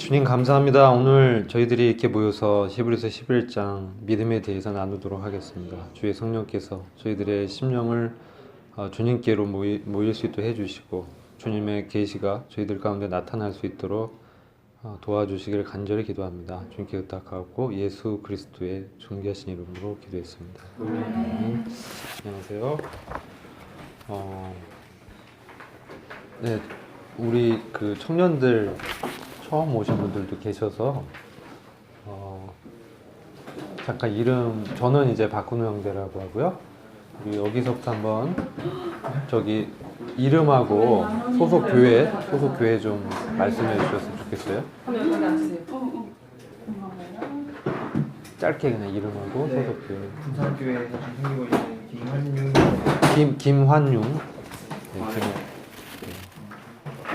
주님 감사합니다. 오늘 저희들이 이렇게 모여서 히브리서 11장 믿음에 대해서 나누도록 하겠습니다. 주의 성령께서 저희들의 심령을 주님께로 모일 수 있도록 해주시고 주님의 계시가 저희들 가운데 나타날 수 있도록 도와주시기를 간절히 기도합니다. 주님께 의탁하고 예수 그리스도의 존귀하신 이름으로 기도했습니다. 안녕하세요. 네, 우리 그 청년들 처음 오신 분들도 계셔서 잠깐 이름 저는 이제 박근우 형제라고 하고요. 여기서부터 한번 저기 이름하고 소속 교회 좀 말씀해 주셨으면 좋겠어요. 짧게 그냥 이름하고 소속 교회. 군산교회에서 지금 생기고 있는 김환용.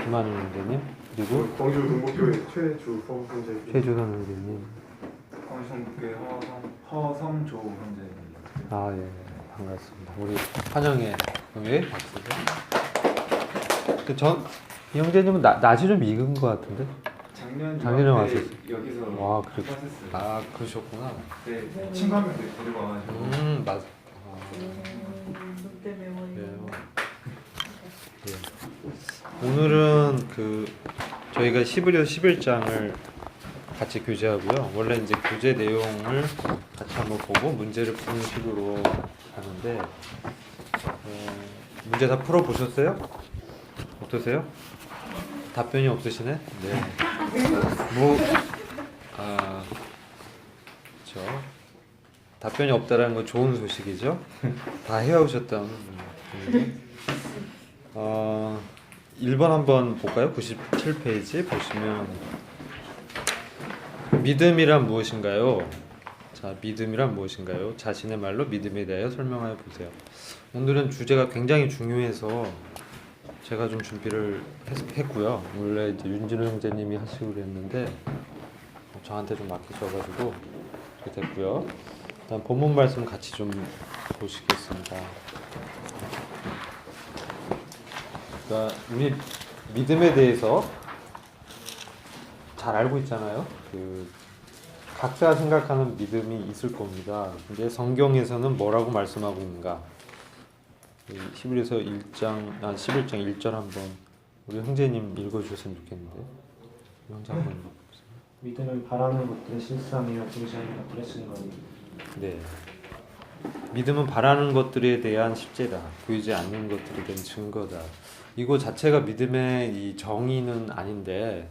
김환용 형제님. 그리고 광주 동목교회 최주성 선생님. 최주선 형제님. 광주성교회 허성조 형제입니다. 아, 예, 반갑습니다. 우리 환영회 형제 박수. 이 형제님은 낯이 좀 익은 것 같은데? 작년에 왔었어요. 여기서 와, 그래. 하셨어요. 아, 그러셨구나. 네, 친구 한 명 데리고 와가지고. 맞아. 그래요. 예. 오늘은 저희가 히브리서 11장을 같이 교제하고요. 원래 이제 교제 내용을 같이 한번 보고 문제를 푸는 식으로 하는데 문제 다 풀어 보셨어요? 어떠세요? 답변이 없으시네? 네. 그렇죠. 답변이 없다라는 건 좋은 소식이죠. 다 해오셨다는. 1번 한번 볼까요? 97페이지 보시면 믿음이란 무엇인가요? 자, 믿음이란 무엇인가요? 자신의 말로 믿음에 대하여 설명하여 보세요. 오늘은 주제가 굉장히 중요해서 제가 좀 준비를 했고요. 원래 이제 윤진호 형제님이 하시기로 했는데 저한테 좀 맡기셔가지고 이렇게 됐고요. 일단 본문 말씀 같이 좀 보시겠습니다. 그러니까 우리 믿음에 대해서 잘 알고 있잖아요. 각자 생각하는 믿음이 있을 겁니다. 근데 성경에서는 뭐라고 말씀하고 있는가? 히브리서 11장 1절 한번 우리 형제님 읽어주셨으면 좋겠는데. 형제 한번 읽어보세요. 믿음은 바라는 것들의 실상이요 보이지 않는 것들의 증거니. 네. 믿음은 바라는 것들에 대한 실제다. 보이지 않는 것들에 대한 증거다. 이거 자체가 믿음의 이 정의는 아닌데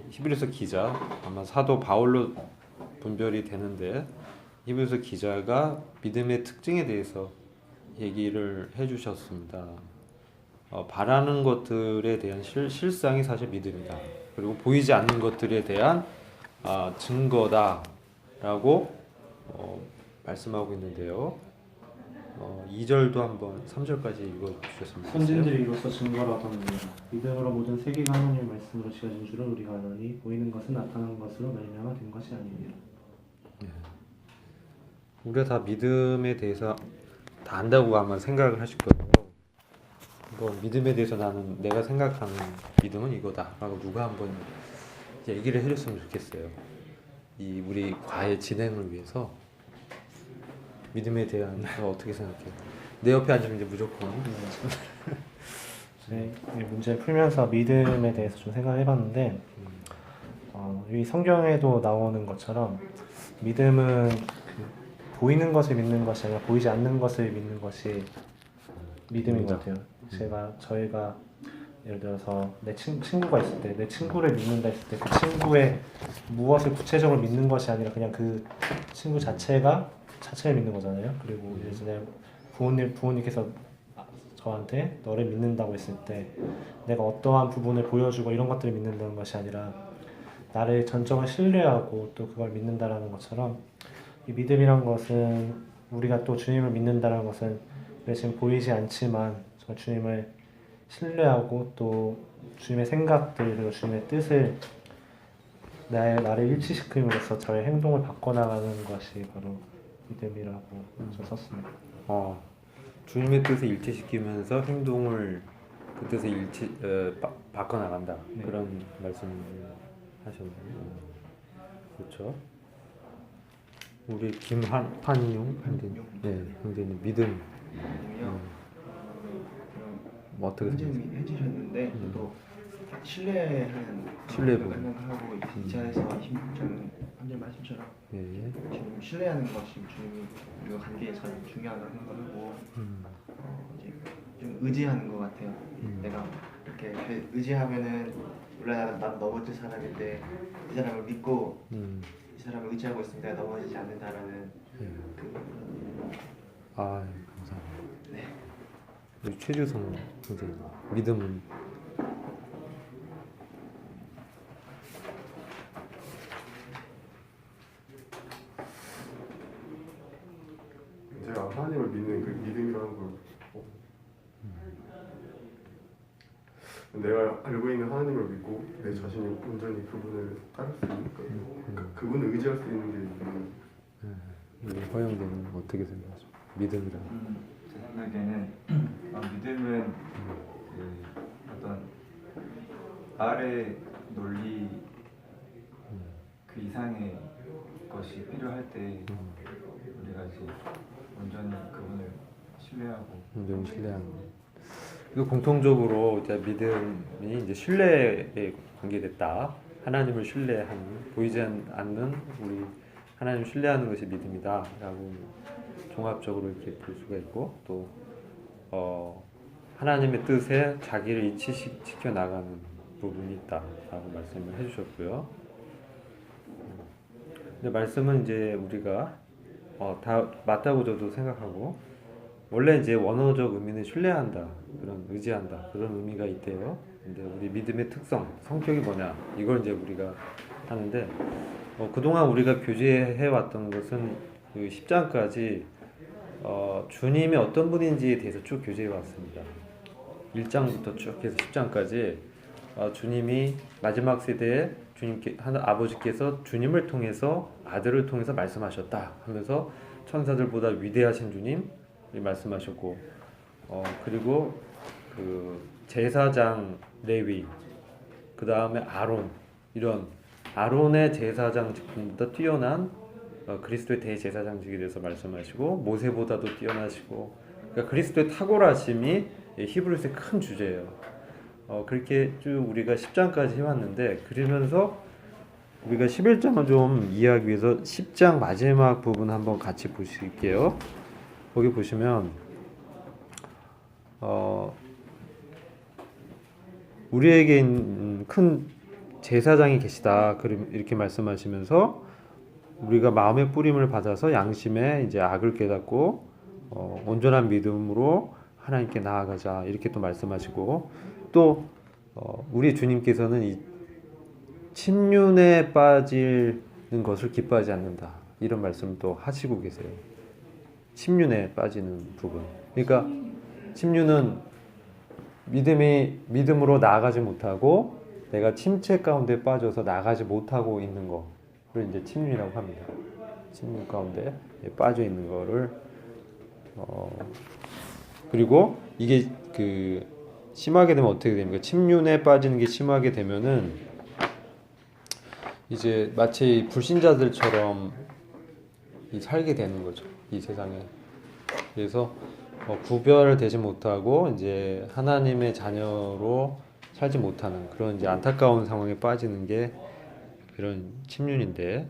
히브리서 기자 아마 사도 바울로 분별이 되는데 히브리서 기자가 믿음의 특징에 대해서 얘기를 해주셨습니다. 바라는 것들에 대한 실상이 사실 믿음이다. 그리고 보이지 않는 것들에 대한 증거다라고 말씀하고 있는데요. 2절도 한번 3절까지 읽어주셨으면 좋겠어요. 선진들이 이로써 증거를 얻었느니라. 믿음으로 모든 세계가 하나님의 말씀으로 지어진 줄을 우리가 아노니 보이는 것은 나타난 것으로 말미암아 된 것이 아니니라. 우리가 다 믿음에 대해서 다 안다고 아마 생각을 하실 거예요. 믿음에 대해서 내가 생각하는 믿음은 이거다라고 누가 한번 얘기를 해줬으면 좋겠어요. 우리 과외 진행을 위해서 믿음에 대한 어떻게 생각해요? 내 옆에 앉으면 이제 무조건. 네, 이 문제 풀면서 믿음에 대해서 좀 생각해봤는데 이 성경에도 나오는 것처럼 믿음은 보이는 것을 믿는 것이 아니라 보이지 않는 것을 믿는 것이 믿음인 것 같아요. 저희가 예를 들어서 내 친구가 있을 때 내 친구를 믿는다 했을 때 그 친구의 무엇을 구체적으로 믿는 것이 아니라 그냥 그 친구 자체를 믿는 거잖아요. 그리고 예를 들어 부모님께서 저한테 너를 믿는다고 했을 때 내가 어떠한 부분을 보여주고 이런 것들을 믿는다는 것이 아니라 나를 전적으로 신뢰하고 또 그걸 믿는다라는 것처럼 이 믿음이란 것은 우리가 또 주님을 믿는다는 것은 지금 보이지 않지만 주님을 신뢰하고 또 주님의 생각들 그리고 주님의 뜻을 나를 일치시킴으로써 저의 행동을 바꿔나가는 것이 바로 믿음이라고 썼습니다. 주님의 뜻을 일치시키면서 행동을 그 뜻을 바꿔나간다. 네. 그런 말씀입니다. 하셨네요. 그렇죠. 우리 김환용 형제님, 네, 형제님 믿음 뭐 어떻게 생각하세요? 선생님이 해주셨는데 저도 신뢰하는 신뢰 부분. 생각하고 2차에서 26장 3절 말씀처럼 예. 지금 신뢰하는 것이 주님이 우리가 관계에서 가장 중요하다고 생각하고 이제 좀 의지하는 것 같아요. 내가 이렇게 의지하면은 원래 난 넘어질 사람인데 이 사람을 믿고 이 사람을 의지하고 있으면 내가 넘어지지 않는다라는 예. 그 아, 감사합니다. 네. 우리 최주성 선생님 믿음은 제가 하나님을 믿는 그 믿음이라는 걸 내가 알고 있는 하나님을 믿고 내 자신이 온전히 그분을 따를 수 있는 그분을 의지할 수 있는 게 믿음. 우리 허영대는 어떻게 생각하죠? 믿음이란 제 생각에는 믿음은 그 어떤 말의 논리 그 이상의 것이 필요할 때 우리가 이제 온전히 그분을 신뢰하고 온전히 신뢰하는 거. 이거 공통적으로 이제 믿음이 이제 신뢰에 관계됐다. 하나님을 신뢰하는 보이지 않는 우리 하나님을 신뢰하는 것이 믿음이다라고 종합적으로 이렇게 볼 수가 있고 또 하나님의 뜻에 자기를 이치시켜 나가는 부분이 있다라고 말씀을 해주셨고요. 근데 말씀은 이제 우리가 다 맞다고 저도 생각하고 원래 이제 원어적 의미는 신뢰한다, 그런 의지한다 그런 의미가 있대요. 근데 우리 믿음의 특성, 성격이 뭐냐 이걸 이제 우리가 하는데 그동안 우리가 교제해 왔던 것은 그 10장까지 주님이 어떤 분인지에 대해서 쭉 교제해 왔습니다. 1장부터 쭉 해서 10장까지 주님이 마지막 세대에 아버지께서 주님을 통해서 아들을 통해서 말씀하셨다 하면서 천사들보다 위대하신 주님 말씀하셨고 그리고 그 제사장 레위 그 다음에 아론 이런 아론의 제사장 직분보다 뛰어난 그리스도의 대제사장직에 대해서 말씀하시고 모세보다도 뛰어나시고 그러니까 그리스도의 탁월하심이 히브리서의 큰 주제예요. 그렇게 쭉 우리가 10장까지 해왔는데 그러면서 우리가 11장을 좀 이해하기 위해서 10장 마지막 부분 한번 같이 보실게요. 거기 보시면 우리에게 있는 큰 제사장이 계시다 이렇게 말씀하시면서 우리가 마음의 뿌림을 받아서 양심에 이제 악을 깨닫고 온전한 믿음으로 하나님께 나아가자 이렇게 또 말씀하시고 또 우리 주님께서는 이 침륜에 빠지는 것을 기뻐하지 않는다 이런 말씀을 또 하시고 계세요. 침륜에 빠지는 부분. 그러니까 침륜은 믿음으로 나아가지 못하고 내가 침체 가운데 빠져서 나가지 못하고 있는 거를 이제 침륜이라고 합니다. 침륜 가운데 빠져 있는 거를 그리고 이게 그 심하게 되면 어떻게 됩니까? 침륜에 빠지는 게 심하게 되면은 이제 마치 불신자들처럼 살게 되는 거죠. 이 세상에. 그래서 구별되지 못하고 이제 하나님의 자녀로 살지 못하는 그런 이제 안타까운 상황에 빠지는 게 그런 침륜인데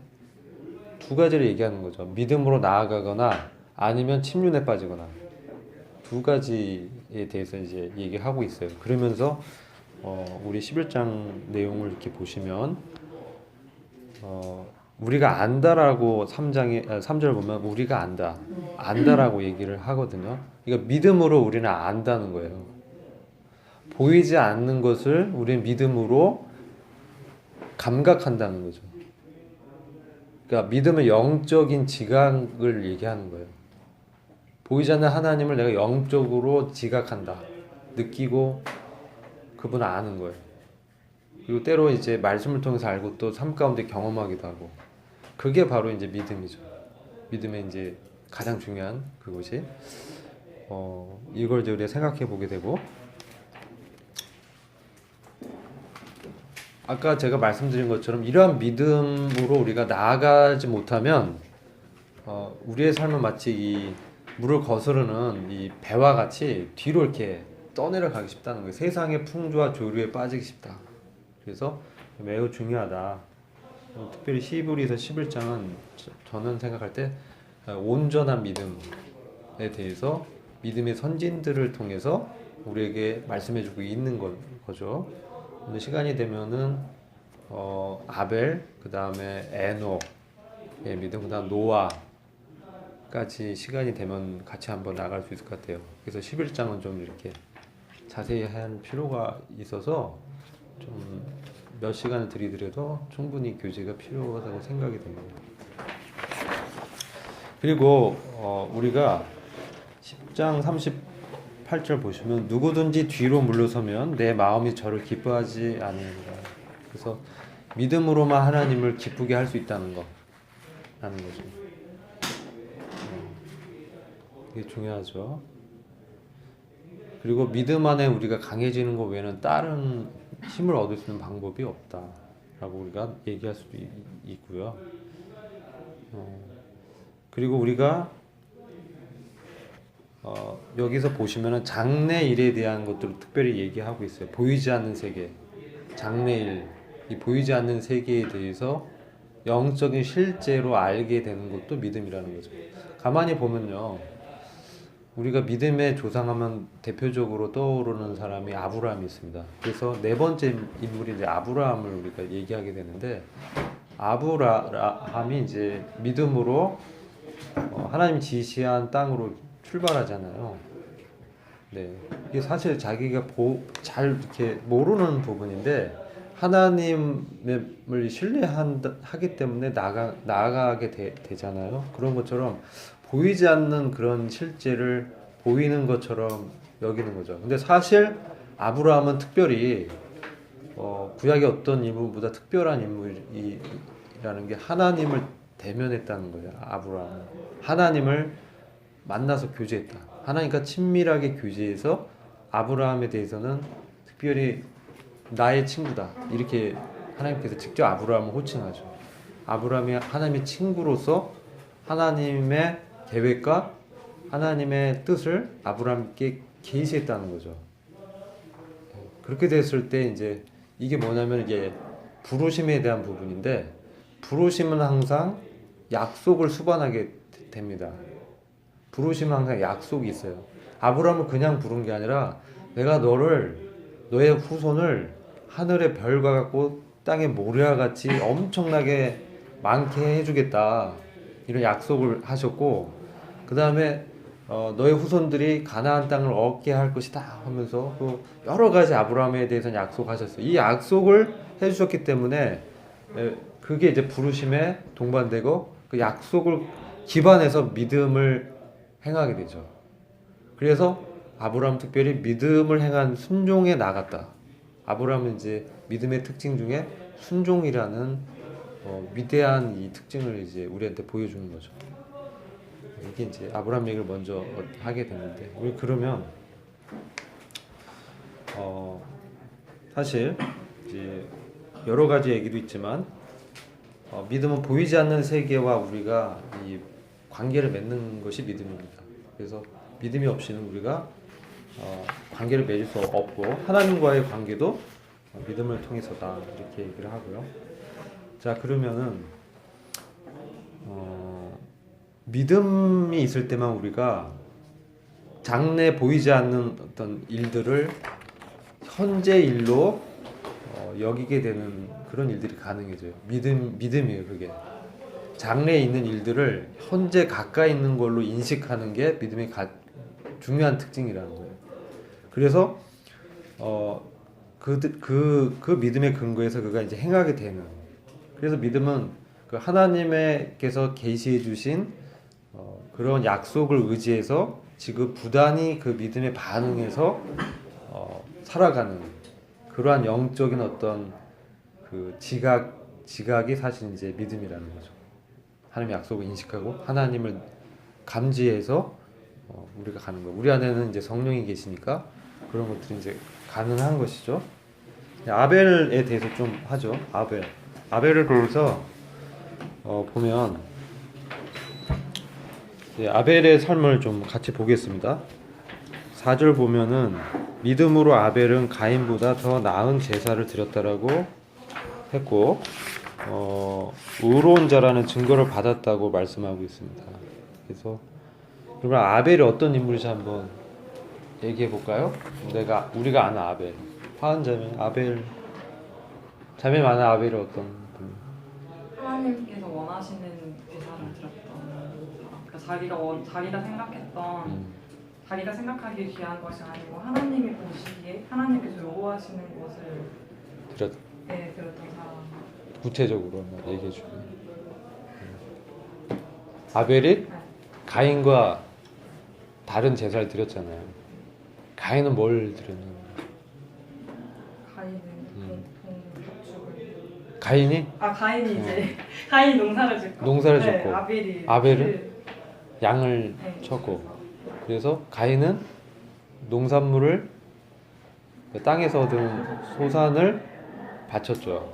두 가지를 얘기하는 거죠. 믿음으로 나아가거나 아니면 침륜에 빠지거나 두 가지에 대해서 이제 얘기하고 있어요. 그러면서 우리 11장 내용을 이렇게 보시면 우리가 안다라고 3절 보면 우리가 안다라고 얘기를 하거든요. 그러니까 믿음으로 우리는 안다는 거예요. 보이지 않는 것을 우리는 믿음으로 감각한다는 거죠. 그러니까 믿음은 영적인 지각을 얘기하는 거예요. 보이지 않는 하나님을 내가 영적으로 지각한다. 느끼고 그분을 아는 거예요. 그리고 때로 이제 말씀을 통해서 알고 또 삶 가운데 경험하기도 하고 그게 바로 이제 믿음이죠. 믿음의 이제 가장 중요한 그것이 이걸 이제 우리가 생각해 보게 되고 아까 제가 말씀드린 것처럼 이러한 믿음으로 우리가 나아가지 못하면 우리의 삶은 마치 이 물을 거스르는 이 배와 같이 뒤로 이렇게 떠내려가기 쉽다는 거예요. 세상의 풍조와 조류에 빠지기 쉽다. 그래서 매우 중요하다. 특별히 히브리서 11장은 저는 생각할 때 온전한 믿음에 대해서 믿음의 선진들을 통해서 우리에게 말씀해주고 있는 거죠. 오늘 시간이 되면은 아벨, 그 다음에 에녹의 믿음, 그 다음 노아까지 시간이 되면 같이 한번 나갈 수 있을 것 같아요. 그래서 11장은 좀 이렇게 자세히 할 필요가 있어서 좀 몇 시간을 들이더라도 충분히 교제가 필요하다고 생각이 됩니다. 그리고 우리가 10장 38절 보시면 누구든지 뒤로 물러서면 내 마음이 저를 기뻐하지 않으리라. 그래서 믿음으로만 하나님을 기쁘게 할 수 있다는 거라는 거죠. 이게 중요하죠. 그리고 믿음 안에 우리가 강해지는 것 외에는 다른 힘을 얻을 수 있는 방법이 없다라고 우리가 얘기할 수도 있고요. 그리고 우리가 여기서 보시면은 장래일에 대한 것들을 특별히 얘기하고 있어요. 보이지 않는 세계, 장래일, 이 보이지 않는 세계에 대해서 영적인 실제로 알게 되는 것도 믿음이라는 거죠. 가만히 보면요, 우리가 믿음의 조상하면 대표적으로 떠오르는 사람이 아브라함이 있습니다. 그래서 네 번째 인물이 이제 아브라함을 우리가 얘기하게 되는데, 아브라함이 이제 믿음으로 하나님 지시한 땅으로 출발하잖아요. 네, 이게 사실 자기가 잘 이렇게 모르는 부분인데 하나님을 신뢰하기 때문에 나아가게 되잖아요. 그런 것처럼 보이지 않는 그런 실제를 보이는 것처럼 여기는 거죠. 근데 사실 아브라함은 특별히 구약의 어떤 인물보다 특별한 인물이라는 게 하나님을 대면했다는 거예요. 아브라함은 하나님을 만나서 교제했다. 하나님과 친밀하게 교제해서 아브라함에 대해서는 특별히 나의 친구다. 이렇게 하나님께서 직접 아브라함을 호칭하죠. 아브라함이 하나님의 친구로서 하나님의 계획과 하나님의 뜻을 아브라함께 계시했다는 거죠. 그렇게 됐을 때 이제 이게 뭐냐면 이게 부르심에 대한 부분인데, 부르심은 항상 약속을 수반하게 됩니다. 부르심은 항상 약속이 있어요. 아브라함을 그냥 부른 게 아니라 내가 너의 후손을 하늘의 별과 같고 땅의 모래와 같이 엄청나게 많게 해주겠다, 이런 약속을 하셨고, 그 다음에 너의 후손들이 가나안 땅을 얻게 할 것이다 하면서 또 여러 가지 아브라함에 대해서는 약속하셨어요. 이 약속을 해주셨기 때문에 그게 이제 부르심에 동반되고, 그 약속을 기반해서 믿음을 행하게 되죠. 그래서 아브라함 특별히 믿음을 행한 순종에 나갔다. 아브라함은 이제 믿음의 특징 중에 순종이라는 위대한 이 특징을 이제 우리한테 보여주는 거죠. 이게 이제 아브라함 얘기를 먼저 하게 됐는데, 우리 그러면 사실 이제 여러 가지 얘기도 있지만 믿음은 보이지 않는 세계와 우리가 이 관계를 맺는 것이 믿음입니다. 그래서 믿음이 없이는 우리가 관계를 맺을 수 없고, 하나님과의 관계도 믿음을 통해서다, 이렇게 얘기를 하고요. 자, 그러면은 믿음이 있을 때만 우리가 장래 보이지 않는 어떤 일들을 현재 일로 여기게 되는 그런 일들이 가능해져요. 믿음이에요, 그게. 장래에 있는 일들을 현재 가까이 있는 걸로 인식하는 게 믿음의 중요한 특징이라는 거예요. 그래서 그 믿음의 근거에서 그가 이제 행하게 되는. 그래서 믿음은 그 하나님께서 계시해 주신 그런 약속을 의지해서 지금 부단히 그 믿음에 반응해서 살아가는 그러한 영적인 어떤 그 지각이 사실 이제 믿음이라는 거죠. 하나님의 약속을 인식하고 하나님을 감지해서 우리가 가는 거. 우리 안에는 이제 성령이 계시니까 그런 것들이 이제 가능한 것이죠. 아벨에 대해서 좀 하죠. 아벨을 보면서 보면 아벨의 삶을 좀 같이 보겠습니다. 4절 보면은 믿음으로 아벨은 가인보다 더 나은 제사를 드렸다라고 했고 의로운 자라는 증거를 받았다고 말씀하고 있습니다. 그래서 그러면 아벨이 어떤 인물인지 한번 얘기해 볼까요? 우리가 아는 아벨, 화한 자매 아벨, 자매 많은 아벨이 어떤 분? 하나님께서 원하시는 제사를 드렸던 그러니까 자기가 생각했던 자기가 생각하기에 귀한 것이 아니고 하나님이 보시기에 하나님께서 요구하시는 것을 드렸던 사람. 구체적으로 한번 얘기해 주세요. 아벨이 네. 가인과 다른 제사를 드렸잖아요. 가인은 뭘 드렸나요? 가인은 가축을. 가인이 이제 가인이 농사를 짓고. 농사를 네, 짓고 아벨은 양을 네. 쳤고, 그래서 가인은 농산물을 땅에서 얻은 소산을 바쳤죠.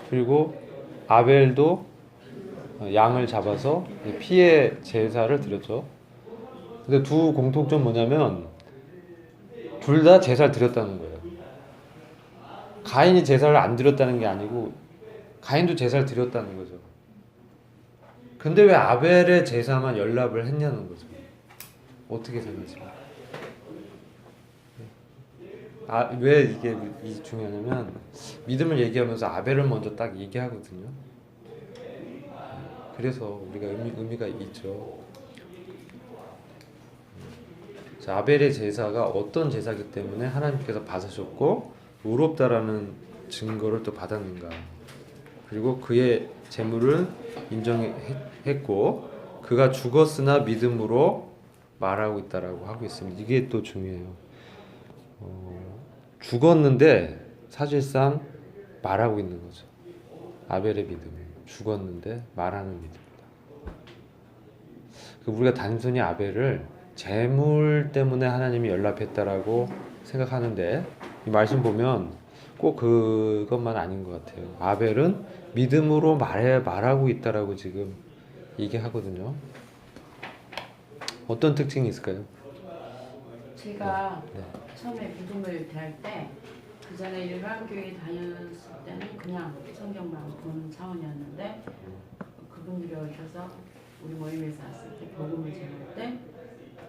그리고 아벨도 양을 잡아서 피의 제사를 드렸죠. 근데 두 공통점 뭐냐면 둘 다 제사를 드렸다는 거예요. 가인이 제사를 안 드렸다는 게 아니고 가인도 제사를 드렸다는 거죠. 근데 왜 아벨의 제사만 연락을 했냐는 거죠. 어떻게 생각하십니까? 왜 이게 중요하냐면 믿음을 얘기하면서 아벨을 먼저 딱 얘기하거든요. 그래서 우리가 의미가 있죠. 자, 아벨의 제사가 어떤 제사이기 때문에 하나님께서 받으셨고 의롭다라는 증거를 또 받았는가. 그리고 그의 재물을 인정했고 그가 죽었으나 믿음으로 말하고 있다라고 하고 있습니다. 이게 또 중요해요. 죽었는데 사실상 말하고 있는 거죠. 아벨의 믿음이 죽었는데 말하는 믿음이다. 우리가 단순히 아벨을 재물 때문에 하나님이 연락했다라고 생각하는데 이 말씀 보면 꼭 그것만 아닌 것 같아요. 아벨은 믿음으로 말하고 있다라고 지금 얘기하거든요. 어떤 특징이 있을까요? 제가 네. 처음에 믿음을 대할 때 그 전에 일반교회 다녔을 때는 그냥 성경만 보는 차원이었는데 그분들이 오셔서 우리 모임에서 왔을 때 복음을 전할 때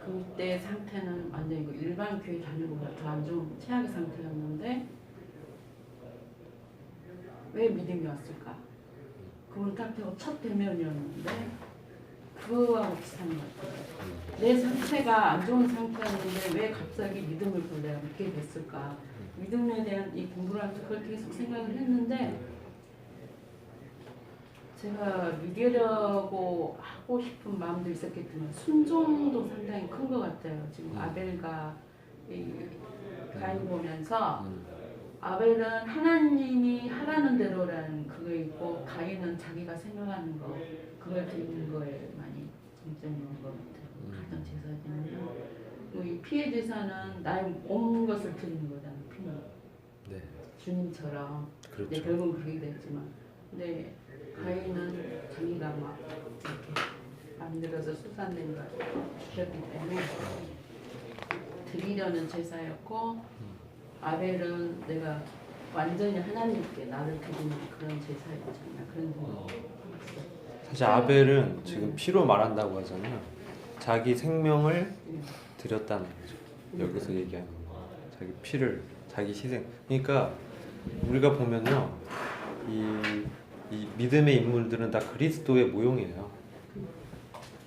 그때 상태는 완전히 일반 교회 다니고보다 더 안 좋은 최악의 상태였는데 왜 믿음이 왔을까? 그분 상태가 첫 대면이었는데 그거하고 비슷한 것 같아요. 내 상태가 안 좋은 상태였는데 왜 갑자기 믿음을 내가 믿게 됐을까? 믿음에 대한 이 공부를 하면서 그걸 계속 생각을 했는데 제가 믿으려고 하고 싶은 마음도 있었겠지만 순종도 상당히 큰 것 같아요. 지금 아벨과 이 가인 보면서 아벨은 하나님이 하라는 대로라는 그거 있고 가인은 자기가 생각하는 거 그걸 드리는 거에 많이 중점이 있는 것 같아요. 가장 제사 드리면 이 피해 제사는 나의 온 것을 드리는 거잖아요. 피는 네. 주님처럼 그렇죠. 이제 결국은 그렇게 됐지만 근데 가인은 자기가 막 이렇게 만들어서 수산된 걸 드렸기 때문에 드리려는 제사였고 아벨은 내가 완전히 하나님께 나를 드리는 그런 제사였잖아. 그런 생각이 사실 아벨은 지금 피로 말한다고 하잖아요. 자기 생명을 드렸다는 거죠. 여기서 얘기하는 거. 자기 피를, 자기 희생. 그러니까 우리가 보면요, 이 믿음의 인물들은 다 그리스도의 모형이에요.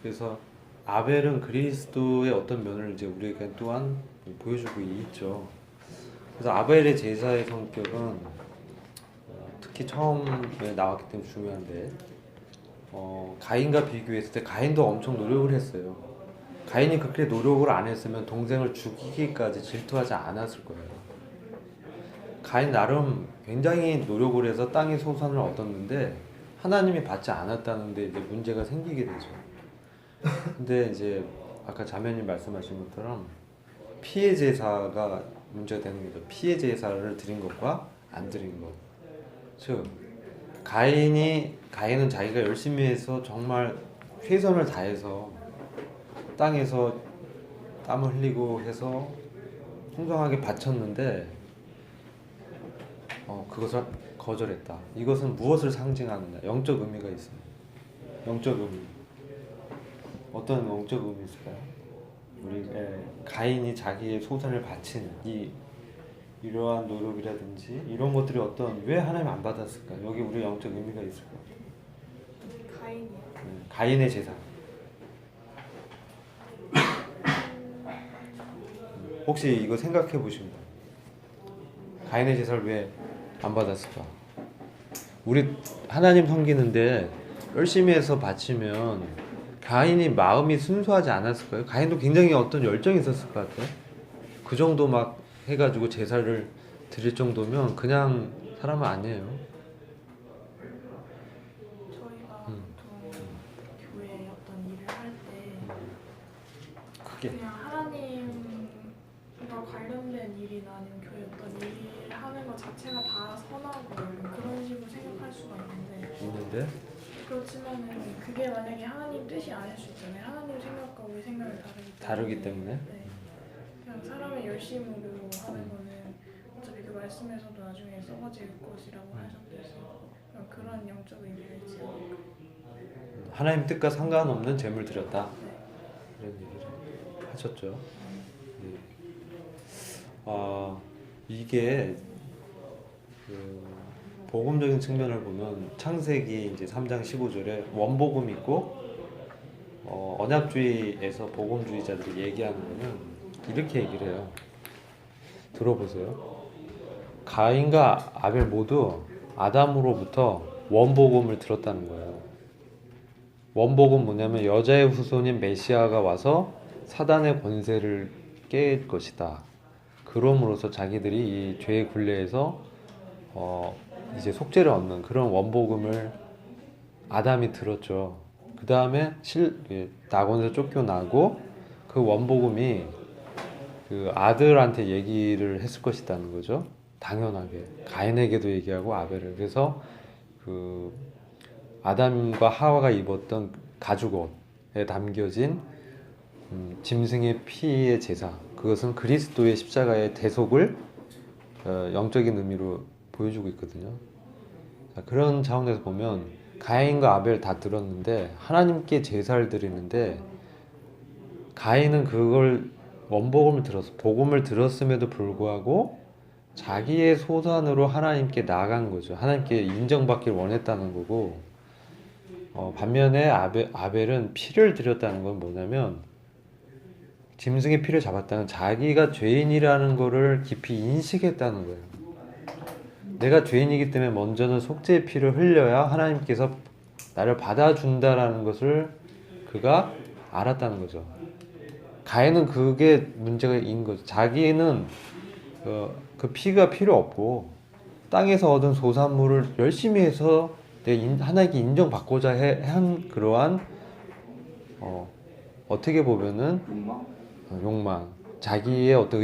그래서 아벨은 그리스도의 어떤 면을 이제 우리에게 또한 보여주고 있죠. 그래서 아벨의 제사의 성격은 특히 처음에 나왔기 때문에 중요한데 가인과 비교했을 때 가인도 엄청 노력을 했어요. 가인이 그렇게 노력을 안 했으면 동생을 죽이기까지 질투하지 않았을 거예요. 가인 나름 굉장히 노력을 해서 땅의 소산을 얻었는데 하나님이 받지 않았다는데 이제 문제가 생기게 되죠. 근데 이제 아까 자매님 말씀하신 것처럼 피해 제사가 문제가 되는 거죠. 피해 제사를 드린 것과 안 드린 것. 즉 가인은 자기가 열심히 해서 정말 최선을 다해서 땅에서 땀을 흘리고 해서 풍성하게 바쳤는데 그것을 거절했다. 이것은 무엇을 상징하느냐? 영적 의미가 있어요. 영적 의미. 어떤 영적 의미 있을까요? 가인이 자기의 소산을 바친 이러한 노력이라든지 이런 것들이 왜 하나님 안 받았을까? 여기 우리 영적 의미가 있을 것 같아요. 가인이요. 가인의 제사. 혹시 이거 생각해 보시면 가인의 제사를 왜 안 받았을까? 우리 하나님 섬기는데 열심히 해서 바치면 가인이 마음이 순수하지 않았을까요? 가인도 굉장히 어떤 열정이 있었을 것 같아요. 그 정도 막 해가지고 제사를 드릴 정도면 그냥 사람은 아니에요. 저희가 보통 교회에 어떤 일을 할 때 크게. 그냥 하나님과 관련된 일이나 아니면 교회 어떤 일을 하는 것 자체가 다 선하고 그런 식으로 생각할 수가 있는데 그렇지만은 그게 만약에 하나님 뜻이 아닐 수 있잖아요. 하나님 생각과 우리 생각이 다르기 때문에. 네. 그냥 사람의 열심으로 하는 거는 어차피 그 말씀에서도 나중에 썩어질 것이라고 하셨대서 그런 영적 의미가 있지 않을까. 하나님 뜻과 상관없는 재물 드렸다. 네. 그런 얘기를 하셨죠. 이게 복음적인 측면을 보면 창세기 이제 3장 15절에 원복음 있고 언약주의에서 복음주의자들이 얘기하는 거는 이렇게 얘기를 해요. 들어보세요. 가인과 아벨 모두 아담으로부터 원복음을 들었다는 거예요. 원복음 뭐냐면 여자의 후손인 메시아가 와서 사단의 권세를 깰 것이다. 그럼으로써 자기들이 이 죄의 굴레에서 이제 속죄를 얻는 그런 원복음을 아담이 들었죠. 그 다음에 낙원에서 쫓겨나고 그 원복음이 그 아들한테 얘기를 했을 것이라는 거죠. 당연하게 가인에게도 얘기하고 아벨을. 그래서 그 아담과 하와가 입었던 가죽옷에 담겨진 짐승의 피의 제사, 그것은 그리스도의 십자가의 대속을 영적인 의미로 보여주고 있거든요. 자, 그런 차원에서 보면 가인과 아벨 다 들었는데 하나님께 제사를 드리는데 가인은 그걸 원복음을 들었어. 복음을 들었음에도 불구하고 자기의 소산으로 하나님께 나아간 거죠. 하나님께 인정받기를 원했다는 거고, 반면에 아벨은 피를 드렸다는 건 뭐냐면 짐승의 피를 잡았다는 자기가 죄인이라는 거를 깊이 인식했다는 거예요. 내가 죄인이기 때문에 먼저는 속죄의 피를 흘려야 하나님께서 나를 받아준다라는 것을 그가 알았다는 거죠. 가인은 그게 문제인 거죠. 자기는 그 피가 필요 없고 땅에서 얻은 소산물을 열심히 해서 하나님께 인정받고자 한 그러한 어떻게 보면은 욕망, 자기의 어떤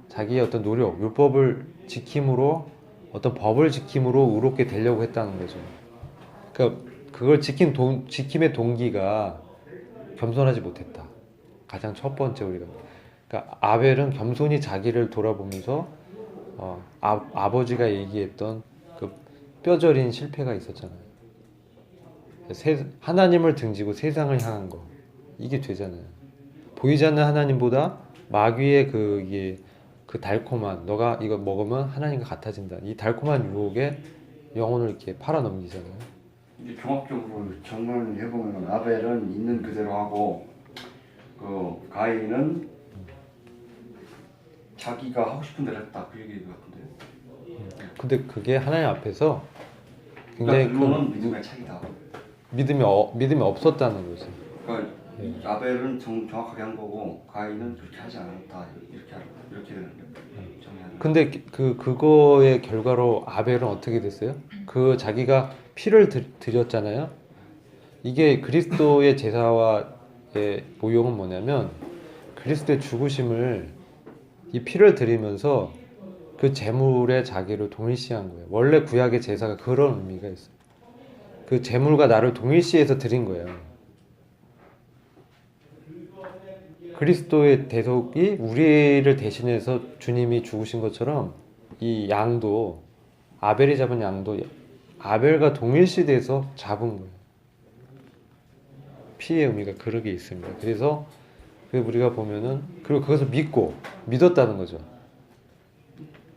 자기의 어떤 노력, 율법을 지킴으로 어떤 법을 지킴으로 의롭게 되려고 했다는 거죠. 그러니까 그걸 지킴의 동기가 겸손하지 못했다. 가장 첫 번째 우리가. 그러니까 아벨은 겸손히 자기를 돌아보면서 아버지가 얘기했던 그 뼈저린 실패가 있었잖아요. 하나님을 등지고 세상을 향한 거, 이게 죄잖아요. 보이지 않는 하나님보다 마귀의 그 달콤한, 너가 이거 먹으면 하나님과 같아진다, 이 달콤한 유혹에 영혼을 이렇게 팔아넘기잖아요. 이제 종합적으로 정리해 보면 아벨은 있는 그대로 하고 그 가인은 자기가 하고 싶은 대로 했다, 그 얘기 같은데. 근데 그게 하나님 앞에서 굉장히 그거는 믿음의 차이다. 믿음이 없었다는 거지. 그러니까 아벨은 정확하게 한 거고 가인은 그렇게 하지 않았다, 이렇게 되는 거예요. 근데 그거의 결과로 아벨은 어떻게 됐어요? 그 자기가 피를 드렸잖아요. 이게 그리스도의 제사와의 모형은 뭐냐면 그리스도의 죽으심을 이 피를 드리면서 그 제물에 자기를 동일시한 거예요. 원래 구약의 제사가 그런 의미가 있어요. 그 제물과 나를 동일시해서 드린 거예요. 그리스도의 대속이 우리를 대신해서 주님이 죽으신 것처럼 이 양도 아벨이 잡은 양도 아벨과 동일시돼서 잡은 거예요. 피의 의미가 그렇게 있습니다. 그래서 우리가 보면은 그리고 그것을 믿었다는 거죠.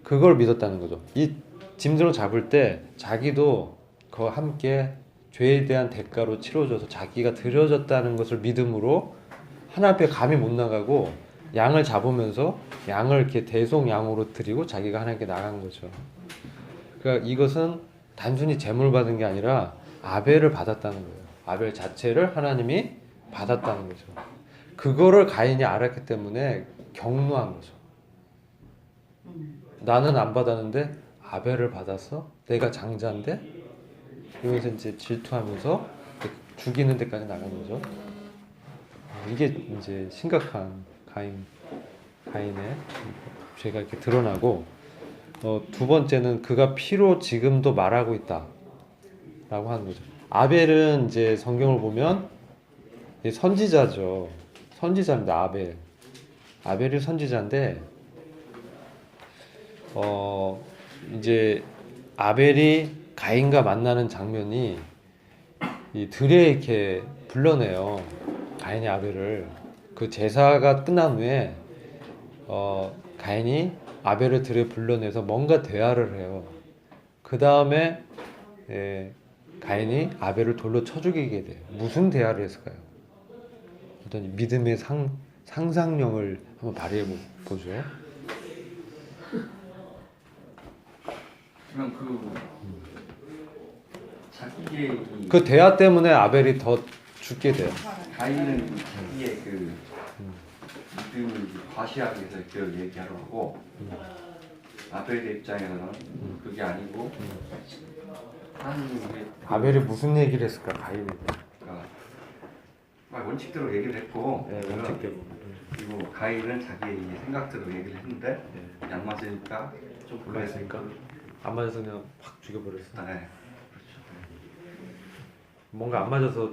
그걸 믿었다는 거죠. 이 짐승을 잡을 때 자기도 그와 함께 죄에 대한 대가로 치러져서 자기가 드려졌다는 것을 믿음으로 하나님 앞에 감히 못 나가고 양을 잡으면서 양을 이렇게 대속 양으로 드리고 자기가 하나님께 나간 거죠. 그러니까 이것은 단순히 제물 받은 게 아니라 아벨을 받았다는 거예요. 아벨 자체를 하나님이 받았다는 거죠. 그거를 가인이 알았기 때문에 경노한 거죠. 나는 안 받았는데 아벨을 받았어? 내가 장자인데? 이러면서 이제 질투하면서 죽이는 데까지 나간 거죠. 이게 이제 심각한 가인의 죄가 이렇게 드러나고, 두 번째는 그가 피로 지금도 말하고 있다라고 하는 거죠. 아벨은 이제 성경을 보면 선지자죠. 선지자입니다. 아벨이 선지자인데, 이제 아벨이 가인과 만나는 장면이 이 들에 이렇게 불러내요. 가인이 아벨을. 그 제사가 끝난 후에 가인이 아벨을 들에 불러내서 뭔가 대화를 해요. 그 다음에 가인이 아벨을 돌로 쳐 죽이게 돼요. 무슨 대화를 했을까요? 어떤 믿음의 상상력을 한번 발휘해 보죠. 그럼 자기의 그 대화 때문에 아벨이 더 죽게 돼요. 가인은 자기의 그 믿음을 과시하기 위해서 그걸 얘기하려고 아벨의 입장에서는 그게 아니고 하나님이 아벨이 무슨 얘기를 했을까? 가인이. 원칙대로 얘기를 했고, 네, 원칙대로. 그리고 가인은 자기의 생각대로 얘기를 했는데 안 맞으니까 좀 그랬으니까 안 맞아서 그냥 확 죽여버렸어. 네. 뭔가 안 맞아서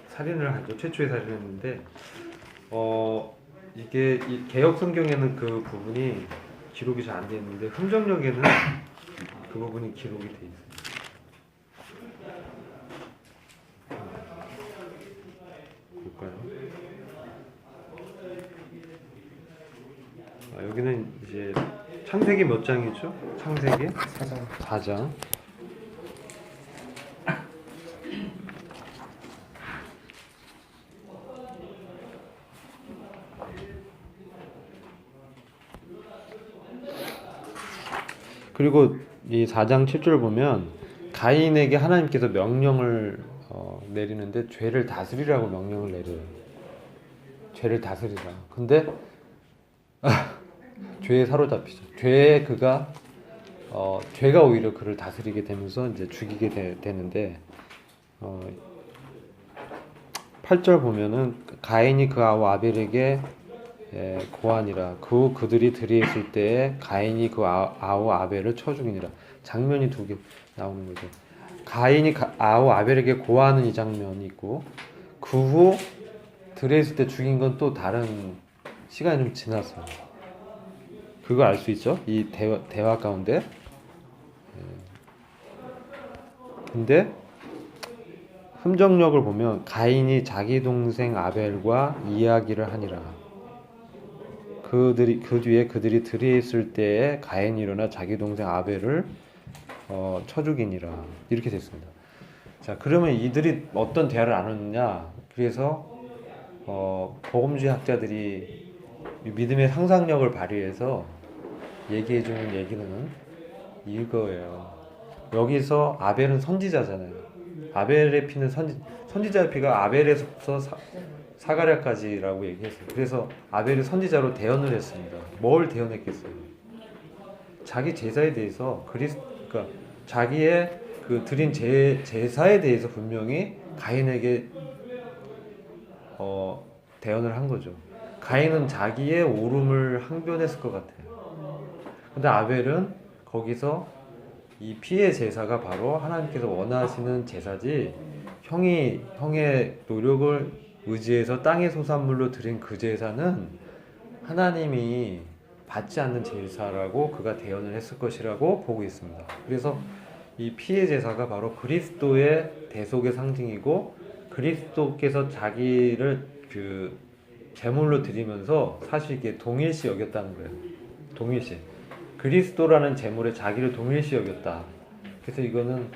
살인을 하죠. 최초의 살인을 했는데, 이게 이 개역 성경에는 그 부분이 기록이 잘 안 돼 있는데 흔적력에는 그 부분이 기록이 돼 있어요. 볼까요? 여기는 이제 창세기 몇 장이죠? 창세기 4장. 그리고 이 4장 7절 보면 가인에게 하나님께서 명령을 내리는데 죄를 다스리라고 명령을 내려요. 죄를 다스리라. 근데 죄에 사로잡히죠. 죄가 오히려 그를 다스리게 되면서 이제 죽이게 되는데, 8절 보면은 가인이 그 아우 아벨에게 고하니라. 그들이 들에 있을 때에 가인이 그 아우 아벨을 쳐 죽이니라. 장면이 두 개 나오는 거죠. 가인이 아우 아벨에게 고하는 이 장면이 있고, 그 후 들에 있을 때 죽인 건 또 다른 시간이 좀 지났어요. 그거 알 수 있죠? 이 대화 가운데. 근데 흠정력을 보면 가인이 자기 동생 아벨과 이야기를 하니라. 그 뒤에 그들이 들에 있을 때에 가인이 일어나 자기 동생 아벨을 쳐 죽이니라. 이렇게 됐습니다. 자, 그러면 이들이 어떤 대화를 나눴느냐? 그래서 복음주의 학자들이 믿음의 상상력을 발휘해서 얘기해주는 얘기는 이거예요. 여기서 아벨은 선지자잖아요. 아벨의 피는 선지자의 피가 아벨에서 사가랴까지라고 얘기했어요. 그래서 아벨이 선지자로 대언을 했습니다. 뭘 대언했겠어요? 자기 제사에 대해서 그러니까 자기의 그 드린 제사에 대해서 분명히 가인에게 대언을 한 거죠. 가인은 자기의 오름을 항변했을 것 같아요. 근데 아벨은 거기서 이 피의 제사가 바로 하나님께서 원하시는 제사지, 형의 노력을 의지해서 땅의 소산물로 드린 그 제사는 하나님이 받지 않는 제사라고 그가 대언을 했을 것이라고 보고 있습니다. 그래서 이 피의 제사가 바로 그리스도의 대속의 상징이고, 그리스도께서 자기를 그 제물로 드리면서 사실 이게 동일시 여겼다는 거예요. 동일시. 그리스도라는 제물에 자기를 동일시 여겼다. 그래서 이거는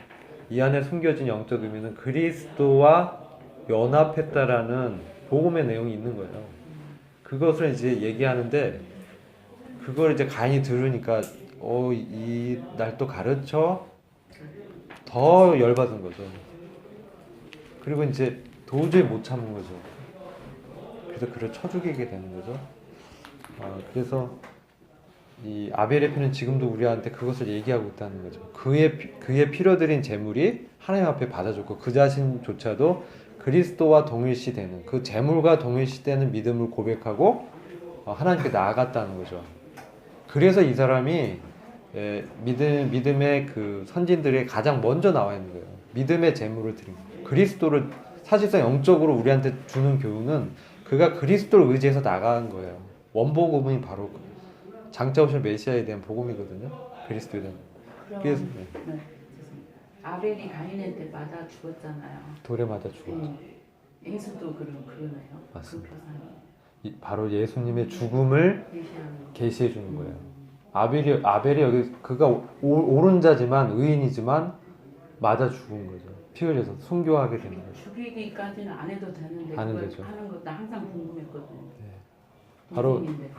이 안에 숨겨진 영적 의미는 그리스도와 연합했다라는 복음의 내용이 있는 거예요. 그것을 이제 얘기하는데, 그걸 이제 가인이 들으니까 이 날 또 가르쳐? 더 열받은 거죠. 그리고 이제 도저히 못 참은 거죠. 그래서 그를 쳐 죽이게 되는 거죠. 그래서 이 아벨의 피는 지금도 우리한테 그것을 얘기하고 있다는 거죠. 그의 피로 드린 제물이 하나님 앞에 받아줬고, 그 자신조차도 그리스도와 동일시되는, 그 제물과 동일시되는 믿음을 고백하고 하나님께 나아갔다는 거죠. 그래서 이 사람이 믿음의 그 선진들이 가장 먼저 나와 있는 거예요. 믿음의 제물을 드린 거예요. 그리스도를 사실상 영적으로 우리한테 주는 교훈은 그가 그리스도를 의지해서 나간 거예요. 원복음이 바로 장차 오실 메시아에 대한 복음이거든요. 그리스도에 대한. 그래서 아벨이 가인한테 맞아 죽었잖아요. 돌에 맞아 죽었죠. 예수도 그러네요. 맞습니다. 그 표상이. 바로 예수님의 죽음을 계시해 주는 거예요. 아벨이 여기 그가 옳은 자지만, 의인이지만 맞아 죽은 거죠. 피 흘려서 순교하게 되는 거죠. 죽이기까지는 안 해도 되는데 안 그걸 되죠. 하는 것도 항상 궁금했거든요. 네. 바로 인생인데.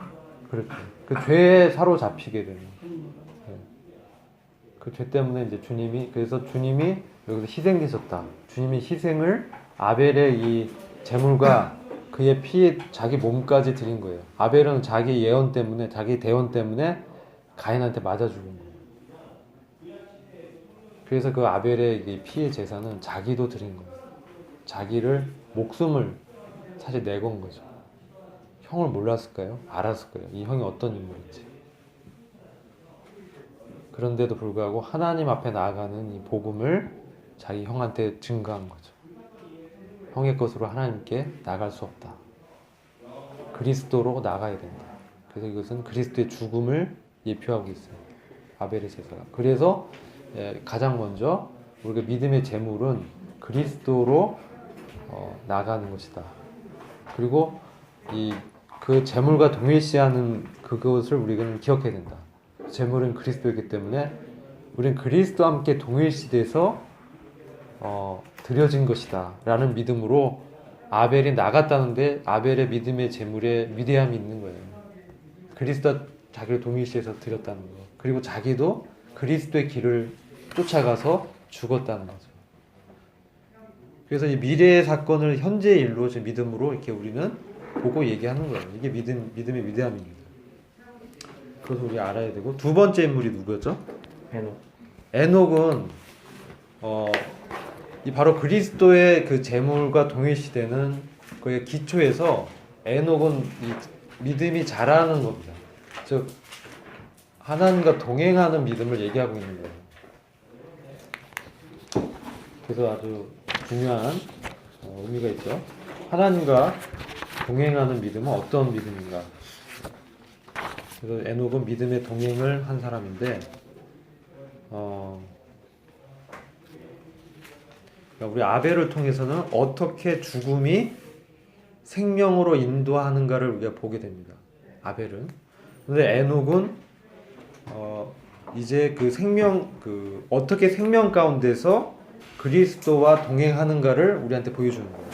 그렇죠. 그 죄에 사로잡히게 되는. 그런 거. 그 죄 때문에 이제 그래서 주님이 여기서 희생되셨다. 주님이 희생을 아벨의 이 제물과 그의 피에 자기 몸까지 드린 거예요. 아벨은 자기 예언 때문에, 자기 대언 때문에 가인한테 맞아 죽은 거예요. 그래서 그 아벨의 이 피의 제사는 자기도 드린 거예요. 자기를, 목숨을 사실 내건 거죠. 형을 몰랐을까요? 알았을 거예요. 이 형이 어떤 인물인지. 그런데도 불구하고 하나님 앞에 나아가는 이 복음을 자기 형한테 증거한 거죠. 형의 것으로 하나님께 나갈 수 없다. 그리스도로 나가야 된다. 그래서 이것은 그리스도의 죽음을 예표하고 있어요. 아벨의 제사가. 그래서 가장 먼저 우리가 믿음의 제물은 그리스도로 나가는 것이다. 그리고 그 제물과 동일시하는 그것을 우리는 기억해야 된다. 제물은 그리스도이기 때문에 우리는 그리스도와 함께 동일시돼서 드려진 것이다 라는 믿음으로 아벨이 나갔다는데, 아벨의 믿음의 제물에 위대함이 있는 거예요. 그리스도와 자기를 동일시해서 드렸다는 거. 그리고 자기도 그리스도의 길을 쫓아가서 죽었다는 거죠. 그래서 이 미래의 사건을 현재의 일로 믿음으로 이렇게 우리는 보고 얘기하는 거예요. 이게 믿음의 위대함입니다. 그것을 우리 알아야 되고, 두 번째 인물이 누구였죠? 에녹은 이 바로 그리스도의 그 제물과 동일시되는 그의 기초에서 에녹은 이 믿음이 자라는 겁니다. 즉 하나님과 동행하는 믿음을 얘기하고 있는 거예요. 그래서 아주 중요한 의미가 있죠. 하나님과 동행하는 믿음은 어떤 믿음인가? 그래서 에녹은 믿음의 동행을 한 사람인데, 우리 아벨을 통해서는 어떻게 죽음이 생명으로 인도하는가를 우리가 보게 됩니다. 아벨은. 근데 에녹은 이제 어떻게 생명 가운데서 그리스도와 동행하는가를 우리한테 보여주는 거예요.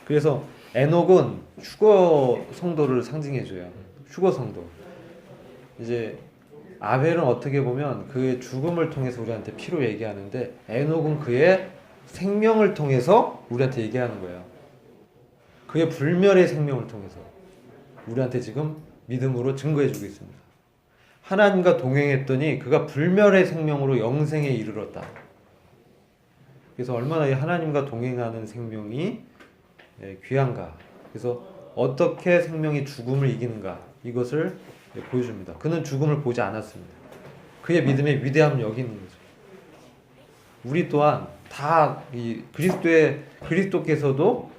그래서 에녹은 휴거 성도를 상징해줘요. 휴거 성도. 이제 아벨은 어떻게 보면 그의 죽음을 통해서 우리한테 피로 얘기하는데, 에녹은 그의 생명을 통해서 우리한테 얘기하는 거예요. 그의 불멸의 생명을 통해서 우리한테 지금 믿음으로 증거해주고 있습니다. 하나님과 동행했더니 그가 불멸의 생명으로 영생에 이르렀다. 그래서 얼마나 이 하나님과 동행하는 생명이 귀한가. 그래서 어떻게 생명이 죽음을 이기는가 이것을 보여줍니다. 그는 죽음을 보지 않았습니다. 그의 믿음의 위대함을 여기는 거죠. 우리 또한 다 이 그리스도께서도